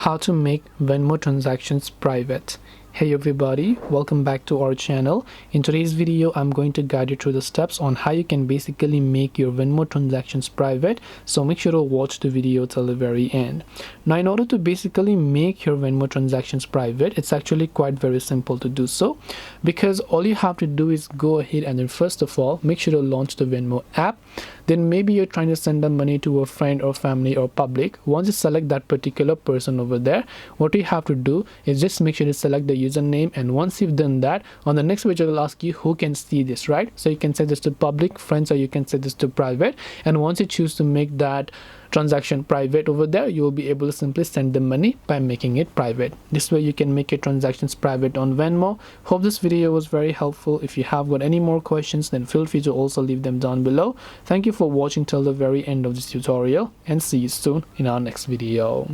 How to make Venmo transactions private. Hey everybody, welcome back to our channel. In today's video, I'm going to guide you through the steps on how you can basically make your Venmo transactions private. So make sure to watch the video till the very end. Now, in order to basically make your Venmo transactions private, it's actually quite very simple to do so, because all you have to do is go ahead and then first of all, make sure to launch the Venmo app. Then maybe you're trying to send the money to a friend or family or public. Once you select that particular person over there, what you have to do is just make sure to select the username, and once you've done that, on the next page it will ask you who can see this, right? So you can set this to public, friends, or you can set this to private. And once you choose to make that transaction private over there, you will be able to simply send the money by making it private. This way you can make your transactions private on Venmo. Hope this video was very helpful. If you have got any more questions, then feel free to also leave them down below. Thank you for watching till the very end of this tutorial, and see you soon in our next video.